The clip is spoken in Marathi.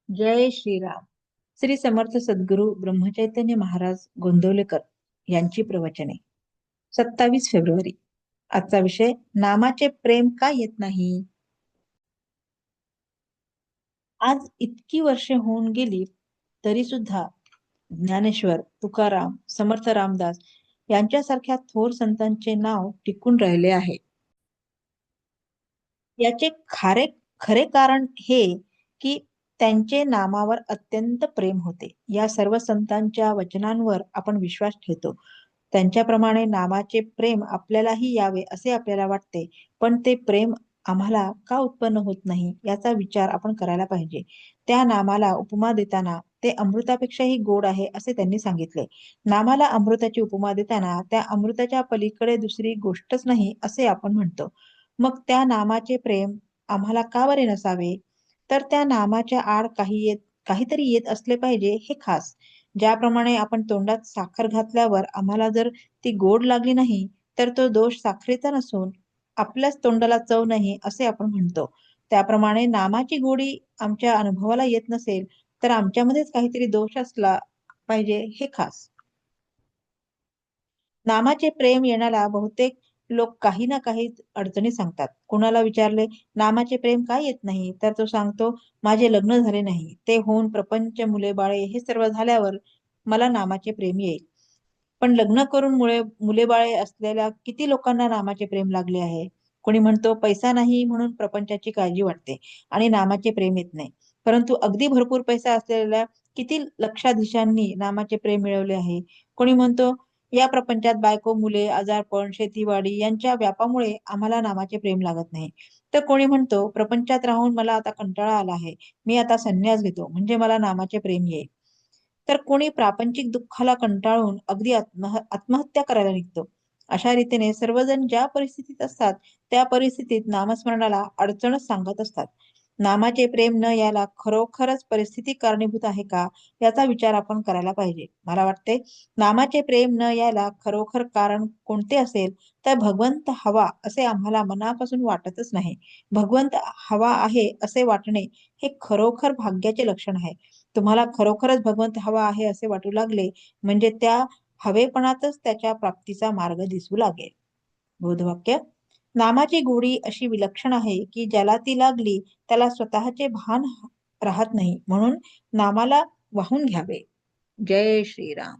जय श्रीराम. श्री समर्थ सद्गुरु ब्रह्मचैतन्य महाराज गोंदवलेकर यांची प्रवचने. 27 फेब्रुवारी. आजचा विषय, नामाचे प्रेम का येत नाही. आज इतकी वर्षे होऊन गेली तरी सुद्धा ज्ञानेश्वर, तुकाराम, समर्थ रामदास यांच्यासारख्या थोर संतांचे नाव टिकून राहिले आहे. याचे खरे कारण हे की त्यांचे नामावर अत्यंत प्रेम होते. या सर्व संतांच्या वचनांवर आपण विश्वास ठेवतो. त्यांच्याप्रमाणे नामाचे प्रेम आपल्यालाही यावे असे आपल्याला वाटते, पण ते प्रेम आम्हाला का उत्पन्न होत नाही याचा विचार आपण करायला पाहिजे. त्या नामाला उपमा देताना ते अमृतापेक्षाही गोड आहे असे त्यांनी सांगितले. नामाला अमृताची उपमा देताना त्या अमृताच्या पलीकडे दुसरी गोष्टच नाही असे आपण म्हणतो. मग त्या नामाचे प्रेम आम्हाला का बरे नसावे. तर त्या नामाच्या आड काहीतरी येत असले पाहिजे हे खास. ज्याप्रमाणे आपण तोंडात साखर घातल्यावर आम्हाला जर ती गोड लागली नाही तर तो दोष साखरेचा नसून आपल्याच तोंडाला चव नाही असे आपण म्हणतो. त्याप्रमाणे नामाची गोडी आमच्या अनुभवाला येत नसेल तर आमच्यामध्येच काहीतरी दोष असला पाहिजे हे खास. नामाचे प्रेम येण्याला बहुतेक लोक काही ना काही अडचणी सांगतात. कोणाला विचारले, नामाचे प्रेम का येत नाही, तर तो सांगतो, माझे लग्न झाले नाही, ते होऊन प्रपंच, मुले बाळे हे सर्व झाल्यावर मला नामाचे प्रेम येईल. पण लग्न करून मुले बाळे असलेल्या किती लोकांना नामाचे प्रेम लागले आहे. कोणी म्हणतो, पैसा नाही म्हणून प्रपंचाची काळजी वाटते आणि नामाचे प्रेम येत नाही. परंतु अगदी भरपूर पैसा असलेल्या किती लक्षाधीशांनी नामाचे प्रेम मिळवले आहे. कोणी म्हणतो, या प्रपंचात बायको, मुले, आजारपण, शेतीवाडी यांच्या व्यापामुळे आम्हाला नामाचे प्रेम लागत नाही. तर कोणी म्हणतो, प्रपंचात राहून मला आता कंटाळा आला आहे, मी आता संन्यास घेतो म्हणजे मला नामाचे प्रेम येईल. तर कोणी प्रापंचिक दुःखाला कंटाळून अगदी आत्महत्या करायला निघतो. अशा रीतीने सर्वजण ज्या परिस्थितीत असतात त्या परिस्थितीत नामस्मरणाला अडचणच सांगत असतात. नामाचे प्रेम न याला खरोखरच परिस्थिती कारणीभूत आहे का याचा विचार आपण करायला पाहिजे. मला वाटते, नामाचे प्रेम न यायला खरोखर कारण कोणते असेल तर भगवंत हवा असे आम्हाला मनापासून वाटतच नाही. भगवंत हवा आहे असे वाटणे हे खरोखर भाग्याचे लक्षण आहे. तुम्हाला खरोखरच भगवंत हवा आहे असे वाटू लागले म्हणजे त्या हवेपणातच त्याच्या प्राप्तीचा मार्ग दिसू लागेल. बोधवाक्य. नामाची गोडी अशी विलक्षण आहे की ज्याला ती लागली त्याला स्वतःचे भान राहत नाही, म्हणून नामाला वाहून घ्यावे. जय श्रीराम.